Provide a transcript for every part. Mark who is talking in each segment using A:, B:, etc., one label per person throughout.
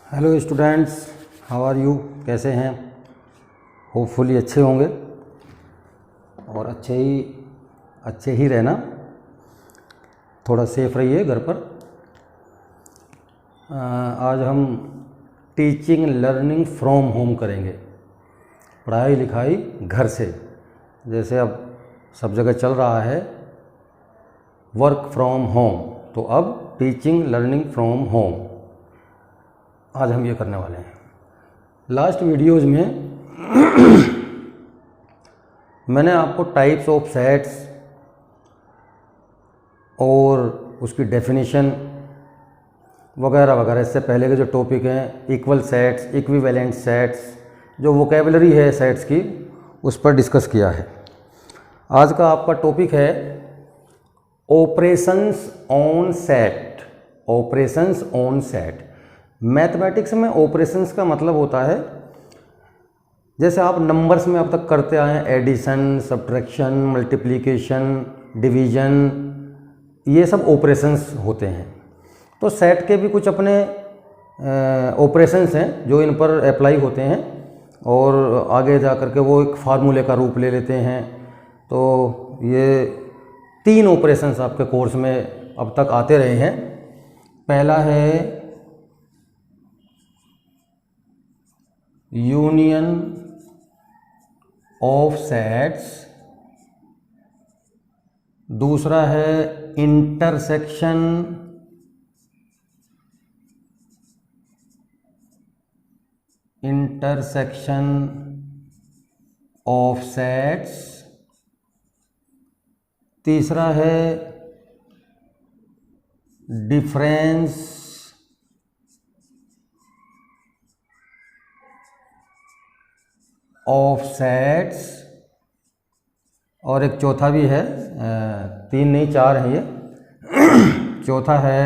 A: Hello students, how are you? कैसे हैं? Hopefully अच्छे होंगे और अच्छे ही रहना। थोड़ा सेफ रहिए घर पर। आज हम टीचिंग लर्निंग फ्रॉम होम करेंगे, पढ़ाई लिखाई घर से। जैसे अब सब जगह चल रहा है वर्क फ्रॉम होम, तो अब टीचिंग लर्निंग फ्रॉम होम आज हम ये करने वाले हैं। लास्ट वीडियोज़ में मैंने आपको टाइप्स ऑफ सेट्स और उसकी डेफिनेशन वगैरह वगैरह, इससे पहले के जो टॉपिक हैं इक्वल सेट्स, इक्विवेलेंट सेट्स, जो वोकेबलरी है सेट्स की, उस पर डिस्कस किया है। आज का आपका टॉपिक है operations on set. Operations on set. Mathematics में ऑपरेशंस का मतलब होता है, जैसे आप नंबर्स में अब तक करते आए हैं, एडिशन, सब्ट्रैक्शन, मल्टीप्लिकेशन, डिवीजन, ये सब ऑपरेशंस होते हैं। तो सेट के भी कुछ अपने ऑपरेशंस हैं जो इन पर अप्लाई होते हैं और आगे जा कर के वो एक फार्मूले का रूप ले लेते हैं। तो ये 3 ऑपरेशंस आपके कोर्स में अब तक आते रहे हैं। पहला है यूनियन ऑफ सेट्स, दूसरा है इंटरसेक्शन ऑफ सेट्स, तीसरा है डिफरेंस ऑफ सेट्स, और एक चौथा भी है, 3 नहीं 4 है ये। चौथा है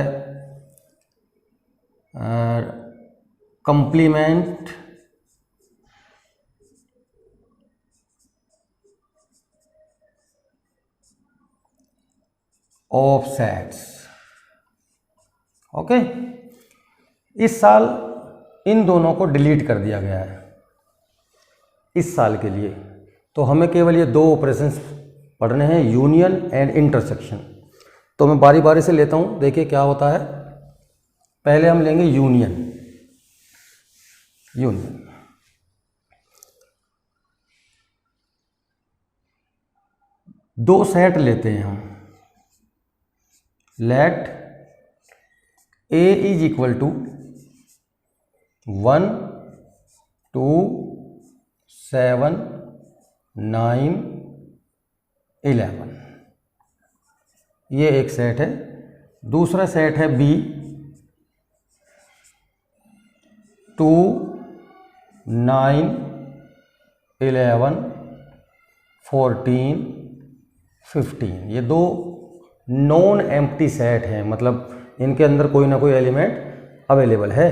A: कंप्लीमेंट ऑफ सेट्स। ओके, इस साल इन दोनों को डिलीट कर दिया गया है इस साल के लिए। तो हमें केवल ये 2 ऑपरेशंस पढ़ने हैं, यूनियन एंड इंटरसेक्शन। तो मैं बारी बारी से लेता हूँ, देखिए क्या होता है। पहले हम लेंगे यूनियन। यूनियन 2 सेट लेते हैं हम। Let A is equal to 1 2 7 9 11। ये एक सेट है। दूसरा सेट है B 2 9 11 14 15। ये 2 नॉन एम्प्टी सेट हैं, मतलब इनके अंदर कोई ना कोई एलिमेंट अवेलेबल है।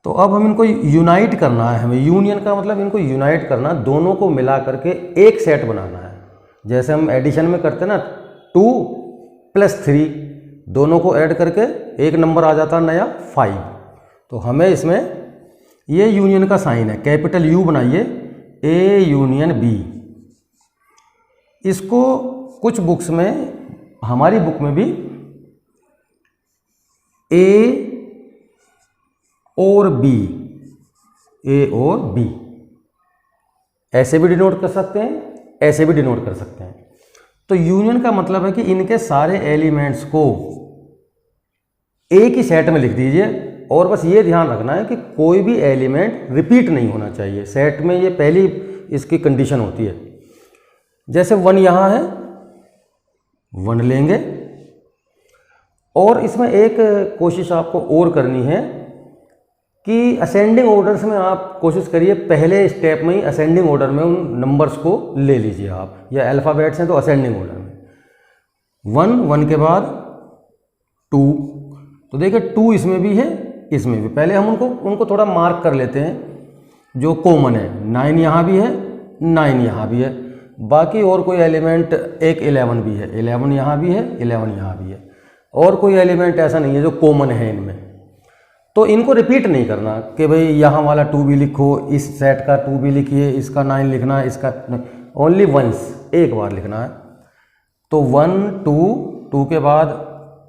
A: तो अब हम इनको यूनाइट करना है। हमें यूनियन का मतलब इनको यूनाइट करना, दोनों को मिला करके एक सेट बनाना है। जैसे हम एडिशन में करते हैं ना, 2 + 3, दोनों को ऐड करके एक नंबर आ जाता नया 5। तो हमें इसमें ये यूनियन का साइन है, कैपिटल U बनाइए, A यूनियन B। इसको कुछ बुक्स में, हमारी बुक में भी A और B, A और B ऐसे भी डिनोट कर सकते हैं, ऐसे भी डिनोट कर सकते हैं। तो यूनियन का मतलब है कि इनके सारे एलिमेंट्स को एक ही सेट में लिख दीजिए, और बस ये ध्यान रखना है कि कोई भी एलिमेंट रिपीट नहीं होना चाहिए सेट में। ये पहली इसकी कंडीशन होती है। जैसे 1 यहाँ है, 1 लेंगे। और इसमें एक कोशिश आपको और करनी है कि असेंडिंग ऑर्डर्स में आप कोशिश करिए, पहले स्टेप में ही असेंडिंग ऑर्डर में उन नंबर्स को ले लीजिए आप, या अल्फ़ाबेट्स हैं तो असेंडिंग ऑर्डर में। 1 के बाद 2, तो देखिए 2 इसमें भी है, इसमें भी। पहले हम उनको थोड़ा मार्क कर लेते हैं जो कॉमन है। 9 यहाँ भी है, 9 यहाँ भी है। बाकी और कोई एलिमेंट, एक 11 भी है, 11 यहाँ भी है, 11 यहाँ भी है। और कोई एलिमेंट ऐसा नहीं है जो कॉमन है इनमें। तो इनको रिपीट नहीं करना कि भाई यहाँ वाला 2b लिखो, इस सेट का 2b लिखिए, इसका 9 लिखना है, इसका ओनली वंस, एक बार लिखना है। तो 1 2 2 के बाद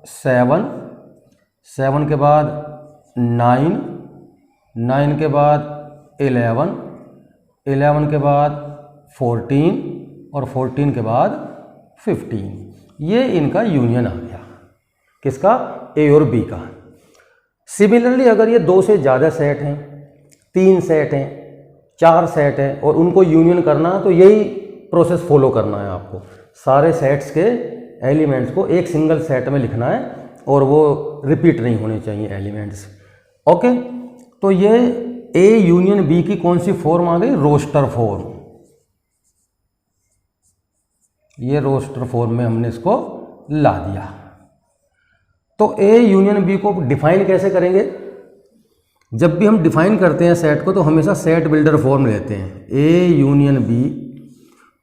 A: 7 7 के बाद 9 9 के बाद 11 11 के बाद 14 और 14 के बाद 15। ये इनका यूनियन आ गया, किसका? ए और बी का। सिमिलरली अगर ये 2 से ज़्यादा सेट हैं, 3 सेट हैं, 4 सेट हैं और उनको यूनियन करना है, तो यही प्रोसेस फॉलो करना है आपको। सारे सेट्स के एलिमेंट्स को एक सिंगल सेट में लिखना है और वो रिपीट नहीं होने चाहिए एलिमेंट्स। ओके, तो ये ए यूनियन बी की कौन सी फॉर्म आ गई? Roster form. ये रोस्टर फॉर्म में हमने इसको ला दिया। तो ए यूनियन बी को डिफाइन कैसे करेंगे? जब भी हम डिफाइन करते हैं सेट को तो हमेशा सेट बिल्डर फॉर्म लेते हैं, ए यूनियन बी।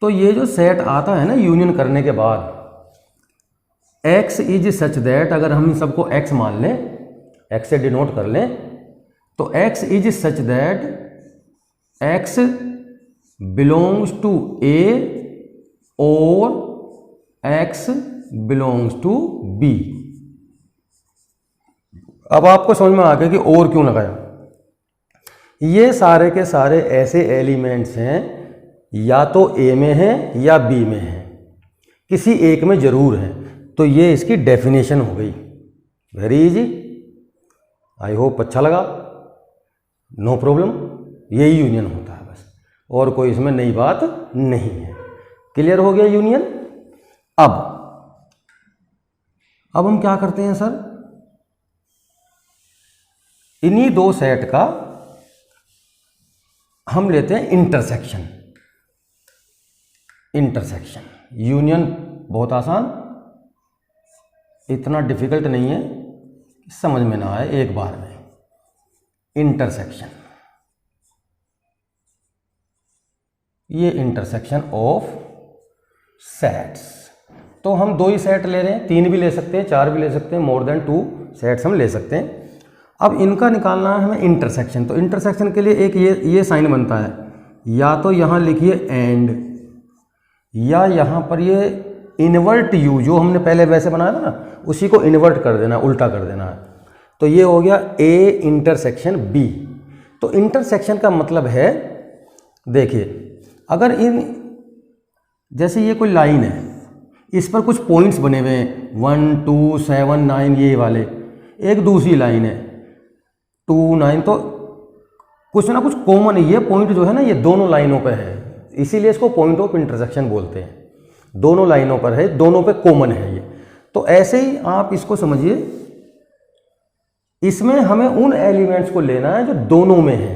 A: तो ये जो सेट आता है ना यूनियन करने के बाद, एक्स इज सच दैट, अगर हम इन सबको एक्स मान लें, एक्स से डिनोट कर लें, तो X is such that X belongs to A और एक्स बिलोंग्स टू बी। अब आपको समझ में आ गया कि और क्यों लगाया। ये सारे के सारे ऐसे एलिमेंट्स हैं, या तो ए में हैं या बी में हैं, किसी एक में जरूर है। तो ये इसकी डेफिनेशन हो गई। वेरी इजी, आई होप अच्छा लगा। नो प्रॉब्लम, यही यूनियन होता है बस, और कोई इसमें नई बात नहीं है। क्लियर हो गया यूनियन। अब हम क्या करते हैं सर, इन्हीं 2 सेट का हम लेते हैं इंटरसेक्शन। इंटरसेक्शन यूनियन बहुत आसान, इतना डिफिकल्ट नहीं है, समझ में ना आए एक बार में। इंटरसेक्शन, ये इंटरसेक्शन ऑफ सेट्स। तो हम 2 ही सेट ले रहे हैं, 3 भी ले सकते हैं, 4 भी ले सकते हैं, मोर देन 2 सेट्स हम ले सकते हैं। अब इनका निकालना है हमें इंटरसेक्शन। तो इंटरसेक्शन के लिए एक ये साइन बनता है, या तो यहाँ लिखिए एंड, या यहाँ पर ये इन्वर्ट यू, जो हमने पहले वैसे बनाया था ना, उसी को इन्वर्ट कर देना, उल्टा कर देना है। तो ये हो गया ए इंटरसेक्शन बी। तो इंटरसेक्शन का मतलब है, देखिए अगर जैसे ये कोई लाइन है, इस पर कुछ पॉइंट्स बने हुए हैं 1 2 7 9, ये वाले, एक दूसरी लाइन है 2 9, तो कुछ ना कुछ कॉमन है। ये पॉइंट जो है ना, ये दोनों लाइनों पर है, इसीलिए इसको पॉइंट ऑफ इंटरसेक्शन बोलते हैं। दोनों लाइनों पर है, दोनों पे कॉमन है ये। तो ऐसे ही आप इसको समझिए, इसमें हमें उन एलिमेंट्स को लेना है जो दोनों में है,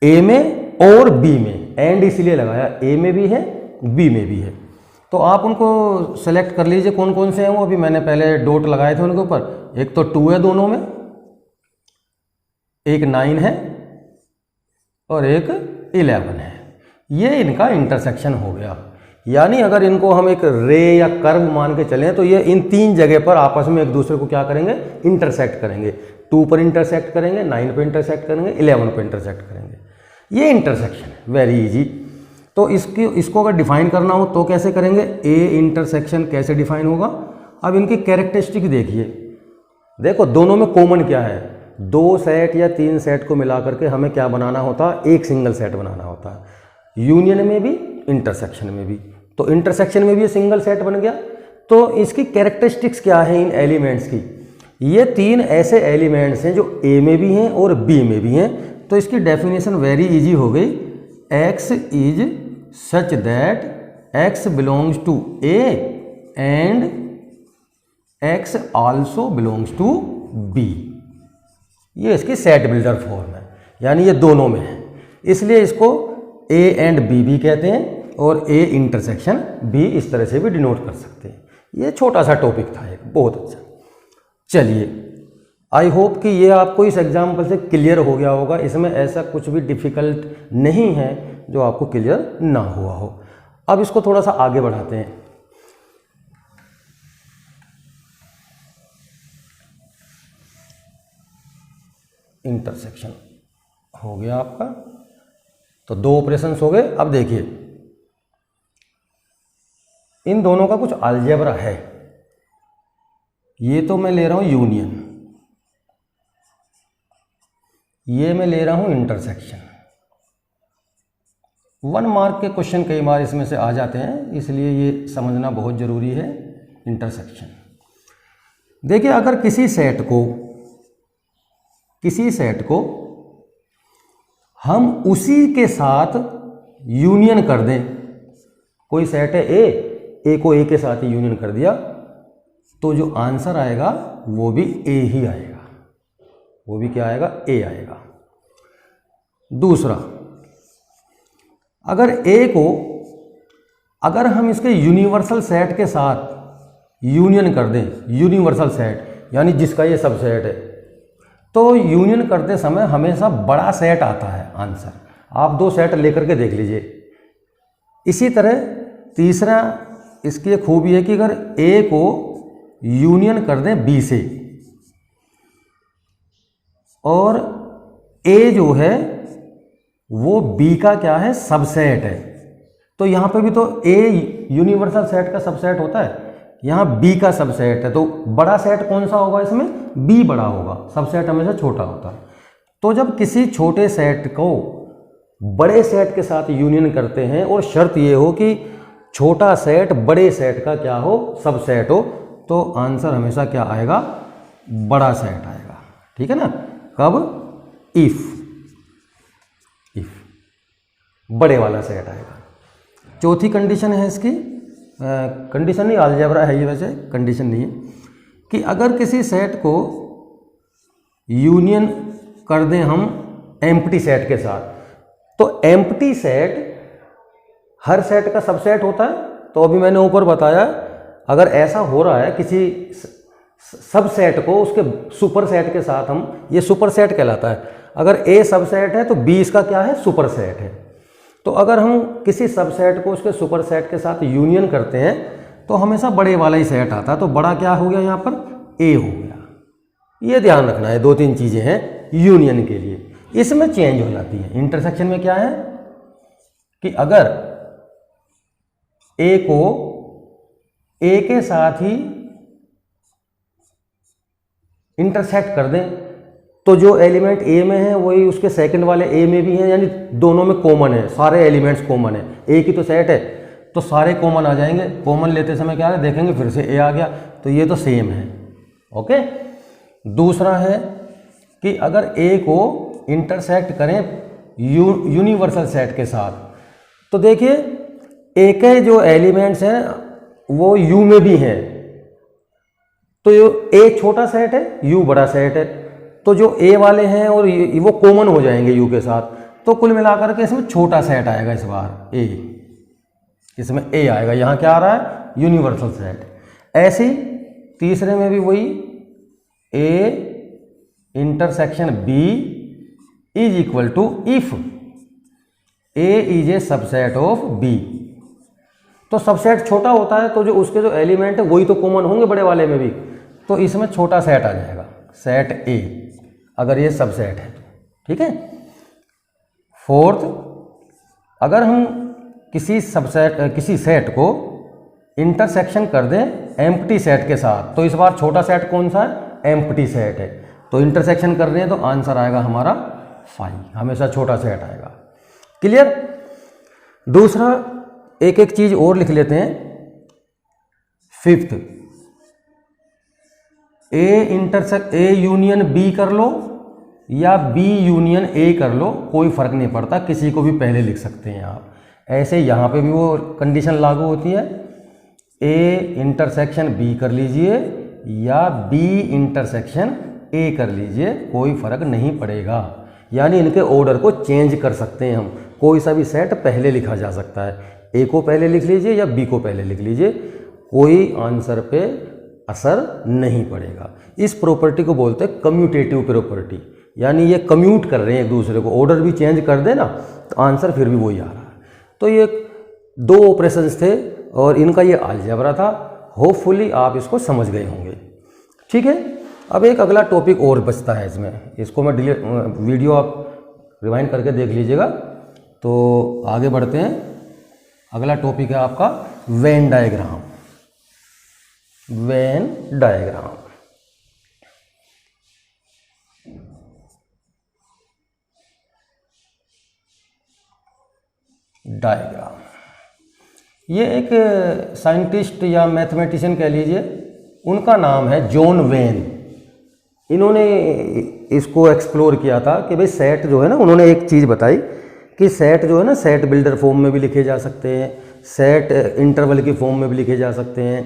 A: ए में और बी में। एंड इसलिए लगाया, ए में भी है बी में भी है। तो आप उनको सेलेक्ट कर लीजिए कौन कौन से हैं वो। अभी मैंने पहले डॉट लगाए थे उनके ऊपर। एक तो 2 है दोनों में, एक 9 है और एक 11 है। ये इनका इंटरसेक्शन हो गया। यानी अगर इनको हम एक रे या कर्व मान के चलें तो ये इन 3 जगह पर आपस में एक दूसरे को क्या करेंगे? इंटरसेक्ट करेंगे। 2 पर इंटरसेक्ट करेंगे, 9 पर इंटरसेक्ट करेंगे, 11 पर इंटरसेक्ट करेंगे। ये इंटरसेक्शन है, वेरी इजी। तो इसको अगर डिफाइन करना हो तो कैसे करेंगे? ए इंटरसेक्शन कैसे डिफाइन होगा? अब इनकी कैरेक्टरिस्टिक देखिए। देखो दोनों में कॉमन क्या है? 2 सेट या 3 सेट को मिला करके हमें क्या बनाना होता है? एक सिंगल सेट बनाना होता है। यूनियन में भी, इंटरसेक्शन में भी। तो इंटरसेक्शन में भी ये सिंगल सेट बन गया। तो इसकी कैरेक्टरिस्टिक्स क्या है इन एलिमेंट्स की? ये 3 ऐसे एलिमेंट्स हैं जो ए में भी हैं और बी में भी हैं। तो इसकी डेफिनेशन वेरी इजी हो गई। X is such that X belongs to A and X also belongs to B. ये इसकी सेट बिल्डर फॉर्म है, यानी ये दोनों में है, इसलिए इसको ए एंड बी भी कहते हैं और ए इंटरसेक्शन बी इस तरह से भी डिनोट कर सकते हैं। ये छोटा सा टॉपिक था एक, बहुत अच्छा। चलिए, आई होप कि ये आपको इस एग्जाम्पल से क्लियर हो गया होगा। इसमें ऐसा कुछ भी डिफ़िकल्ट नहीं है जो आपको क्लियर ना हुआ हो। अब इसको थोड़ा सा आगे बढ़ाते हैं। इंटरसेक्शन हो गया आपका। तो 2 ऑपरेशंस हो गए। अब देखिए इन दोनों का कुछ अलजेब्रा है। ये तो मैं ले रहा हूं यूनियन, ये मैं ले रहा हूं इंटरसेक्शन। 1 मार्क के क्वेश्चन कई बार इसमें से आ जाते हैं, इसलिए ये समझना बहुत जरूरी है इंटरसेक्शन। देखिए अगर किसी सेट को हम उसी के साथ यूनियन कर दें, कोई सेट है ए को ए के साथ ही यूनियन कर दिया, तो जो आंसर आएगा वो भी ए ही आएगा, वो भी क्या आएगा, ए आएगा। दूसरा, अगर हम इसके यूनिवर्सल सेट के साथ यूनियन कर दें, यूनिवर्सल सेट यानी जिसका ये सबसेट है, तो यूनियन करते समय हमेशा बड़ा सेट आता है आंसर। आप 2 सेट लेकर के देख लीजिए। इसी तरह तीसरा इसकी खूबी है कि अगर ए को यूनियन कर दें बी से, और ए जो है वो बी का क्या है, सबसेट है, तो यहाँ पे भी तो ए यूनिवर्सल सेट का सबसेट होता है, यहाँ बी का सबसेट है, तो बड़ा सेट कौन सा होगा इसमें, बी बड़ा होगा, सबसेट हमेशा छोटा होता है। तो जब किसी छोटे सेट को बड़े सेट के साथ यूनियन करते हैं और शर्त ये हो कि छोटा सेट बड़े सेट का क्या हो, सबसेट हो, तो आंसर हमेशा क्या आएगा, बड़ा सेट आएगा। ठीक है ना। कब, इफ बड़े वाला सेट आएगा। चौथी कंडीशन है इसकी, कंडीशन नहीं अलजेब्रा है ये, वैसे कंडीशन नहीं है, कि अगर किसी सेट को यूनियन कर दें हम एम्प्टी सेट के साथ, तो एम्प्टी सेट हर सेट का सबसेट होता है। तो अभी मैंने ऊपर बताया, अगर ऐसा हो रहा है किसी सबसेट को उसके सुपर सेट के साथ, हम ये सुपर सेट कहलाता है, अगर ए सबसेट है तो बी इसका क्या है, सुपर सेट है। तो अगर हम किसी सबसेट को उसके सुपर सेट के साथ यूनियन करते हैं तो हमेशा बड़े वाला ही सेट आता है, तो बड़ा क्या हो गया यहाँ पर, ए हो गया। ये ध्यान रखना है, 2-3 चीज़ें हैं यूनियन के लिए, इसमें चेंज हो जाती है। इंटरसेक्शन में क्या है कि अगर ए को ए के साथ ही इंटरसेक्ट कर दें, तो जो एलिमेंट ए में है वही उसके सेकंड वाले ए में भी है, यानी दोनों में कॉमन है, सारे एलिमेंट्स कॉमन है, ए की तो सेट है तो सारे कॉमन आ जाएंगे। कॉमन लेते समय क्या है, देखेंगे फिर से ए आ गया, तो ये तो सेम है। ओके। दूसरा है कि अगर ए को इंटरसेक्ट करें यूनिवर्सल सेट के साथ, तो देखिए ए के जो एलिमेंट्स हैं वो यू में भी हैं, तो ए छोटा सेट है, यू बड़ा सेट है, तो जो ए वाले हैं और वो कॉमन हो जाएंगे यू के साथ, तो कुल मिलाकर के इसमें छोटा सेट आएगा इस बार ए, इसमें ए आएगा। यहाँ क्या आ रहा है, यूनिवर्सल सेट। ऐसे ही तीसरे में भी वही, A intersection B is equal to if A is a subset of B. तो सबसेट छोटा होता है तो जो उसके जो एलिमेंट है वही तो कॉमन होंगे बड़े वाले में भी, तो इसमें छोटा सेट आ जाएगा, सेट ए, अगर ये सबसेट है। ठीक है। फोर्थ, अगर हम किसी सेट को इंटरसेक्शन कर दें एम्प्टी सेट के साथ, तो इस बार छोटा सेट कौन सा है, एम्प्टी सेट है, तो इंटरसेक्शन कर रहे हैं तो आंसर आएगा हमारा 5, हमेशा छोटा सेट आएगा। क्लियर। दूसरा एक एक चीज और लिख लेते हैं। फिफ्थ, ए यूनियन बी कर लो या बी यूनियन ए कर लो, कोई फर्क नहीं पड़ता, किसी को भी पहले लिख सकते हैं आप। ऐसे यहाँ पे भी वो कंडीशन लागू होती है, ए इंटरसेक्शन बी कर लीजिए या बी इंटरसेक्शन ए कर लीजिए, कोई फर्क नहीं पड़ेगा। यानी इनके ऑर्डर को चेंज कर सकते हैं हम, कोई सा भी सेट पहले लिखा जा सकता है, ए को पहले लिख लीजिए या बी को पहले लिख लीजिए, कोई आंसर पे असर नहीं पड़ेगा। इस प्रॉपर्टी को बोलते हैं कम्यूटेटिव प्रॉपर्टी, यानी ये कम्यूट कर रहे हैं एक दूसरे को, ऑर्डर भी चेंज कर देना तो आंसर फिर भी वही आ रहा है। तो ये 2 ऑपरेशंस थे और इनका ये अलजेब्रा था। होपफुली आप इसको समझ गए होंगे। ठीक है। अब एक अगला टॉपिक और बचता है इसमें, इसको मैं डिलीट, वीडियो आप रिवाइंड करके देख लीजिएगा। तो आगे बढ़ते हैं। अगला टॉपिक है आपका Venn diagram. Venn diagram, diagram ये एक साइंटिस्ट या मैथमेटिशियन कह लीजिए, उनका नाम है जॉन वेन। इन्होंने इसको एक्सप्लोर किया था कि भाई सेट जो है ना, उन्होंने एक चीज़ बताई कि सेट जो है ना, सेट बिल्डर फॉर्म में भी लिखे जा सकते हैं, सेट इंटरवल की फॉर्म में भी लिखे जा सकते हैं,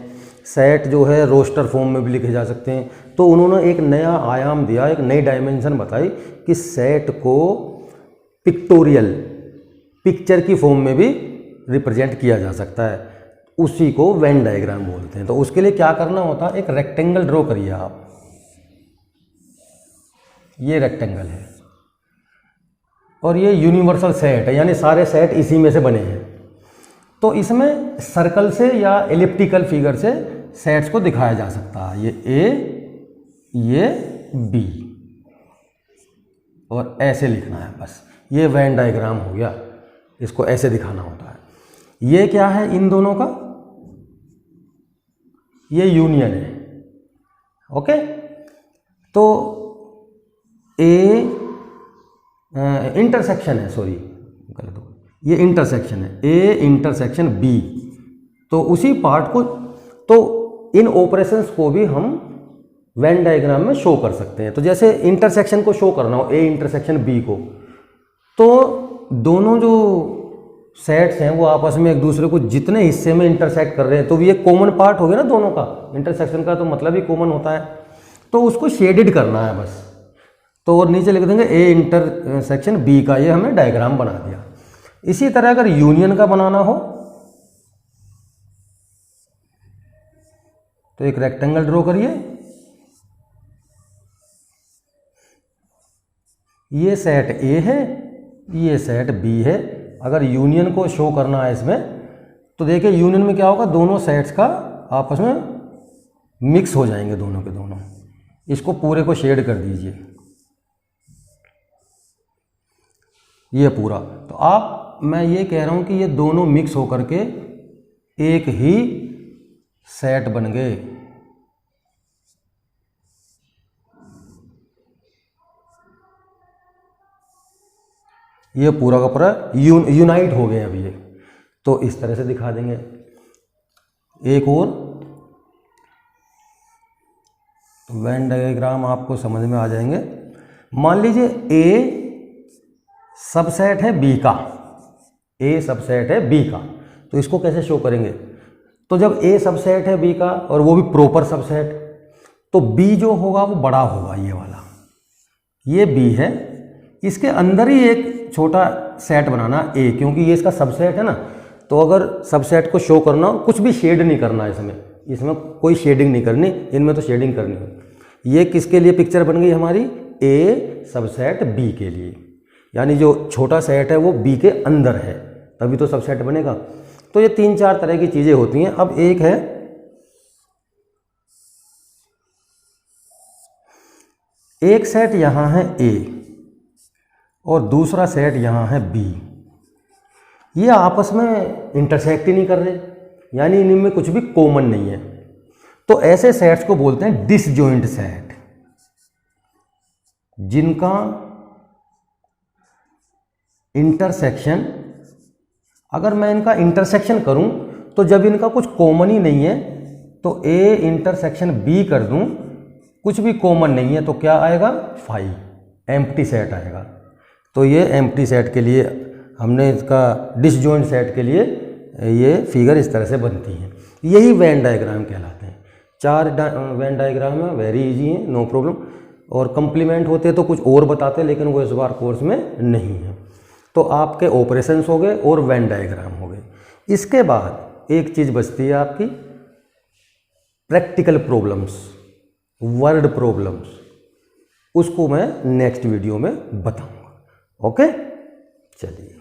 A: सेट जो है रोस्टर फॉर्म में भी लिखे जा सकते हैं। तो उन्होंने एक नया आयाम दिया, एक नई डायमेंशन बताई कि सेट को पिक्टोरियल, पिक्चर की फॉर्म में भी रिप्रेजेंट किया जा सकता है। उसी को वेन डायग्राम बोलते हैं। तो उसके लिए क्या करना होता है, एक रेक्टेंगल ड्रॉ करिए आप। ये रेक्टेंगल है और ये यूनिवर्सल सेट है, यानी सारे सेट इसी में से बने हैं। तो इसमें सर्कल से या एलिप्टिकल फिगर से सेट्स को दिखाया जा सकता है। ये ए, ये बी, और ऐसे लिखना है बस। ये वेन डायग्राम हो गया, इसको ऐसे दिखाना होता है। ये क्या है इन दोनों का, ये यूनियन है। ओके, तो ए इंटरसेक्शन है, सॉरी गलत हो, ये इंटरसेक्शन है, ए इंटरसेक्शन बी। तो उसी पार्ट को, तो इन ऑपरेशंस को भी हम वेन डायग्राम में शो कर सकते हैं। तो जैसे इंटरसेक्शन को शो करना हो, ए इंटरसेक्शन बी को, तो दोनों जो सेट्स हैं वो आपस में एक दूसरे को जितने हिस्से में इंटरसेक्ट कर रहे हैं, तो ये कॉमन पार्ट हो गया ना दोनों का। इंटरसेक्शन का तो मतलब ही कॉमन होता है। तो उसको शेडेड करना है बस। तो और नीचे लिख देंगे ए इंटरसेक्शन बी का, ये हमने डायग्राम बना दिया। इसी तरह अगर यूनियन का बनाना हो तो एक रेक्टेंगल ड्रॉ करिए। ये सेट ए है, ये सेट बी है। अगर यूनियन को शो करना है इसमें, तो देखिए यूनियन में क्या होगा, दोनों सेट्स का आपस में मिक्स हो जाएंगे दोनों के दोनों। इसको पूरे को शेड कर दीजिए, ये पूरा। तो आप, मैं ये कह रहा हूं कि ये दोनों मिक्स होकर के एक ही सेट बन गए। ये पूरा का पूरा यूनाइट हो गए अब ये। तो इस तरह से दिखा देंगे। एक और वेन डायग्राम आपको समझ में आ जाएंगे। मान लीजिए ए सबसेट है बी का, ए सबसेट है बी का, तो इसको कैसे शो करेंगे? तो जब ए सबसेट है बी का और वो भी प्रॉपर सबसेट, तो बी जो होगा वो बड़ा होगा, ये वाला, ये बी है। इसके अंदर ही एक छोटा सेट बनाना ए, क्योंकि ये इसका सबसेट है ना। तो अगर सबसेट को शो करना हो, कुछ भी शेड नहीं करना इसमें कोई शेडिंग नहीं करनी, इनमें तो शेडिंग करनी है। ये किसके लिए पिक्चर बन गई हमारी? ए सबसेट बी के लिए, यानी जो छोटा सेट है वो बी के अंदर है, तभी तो सबसेट बनेगा। तो ये 3-4 तरह की चीज़ें होती हैं। अब एक है, एक सेट यहाँ है ए और दूसरा सेट यहाँ है बी, ये आपस में इंटरसेक्ट ही नहीं कर रहे, यानी इनमें कुछ भी कॉमन नहीं है। तो ऐसे सेट्स को बोलते हैं डिसजॉइंट सेट, जिनका इंटरसेक्शन, अगर मैं इनका इंटरसेक्शन करूं तो जब इनका कुछ कॉमन ही नहीं है, तो ए इंटरसेक्शन बी कर दूं, कुछ भी कॉमन नहीं है, तो क्या आएगा? फाई, एम्प्टी सेट आएगा। तो ये एम्प्टी सेट के लिए हमने इसका, डिसजॉइंट सेट के लिए ये फिगर इस तरह से बनती है। यही वेन डायग्राम कहलाते हैं। 4 वेन डायग्राम है, वेरी इजी है, नो प्रॉब्लम। और कंप्लीमेंट होते तो कुछ और बताते, लेकिन वो इस बार कोर्स में नहीं है। तो आपके ऑपरेशंस हो गए और वेन डायग्राम हो गए। इसके बाद एक चीज़ बचती है आपकी, प्रैक्टिकल प्रॉब्लम्स, वर्ड प्रॉब्लम्स। उसको मैं नेक्स्ट वीडियो में बताऊंगा। ओके, चलिए।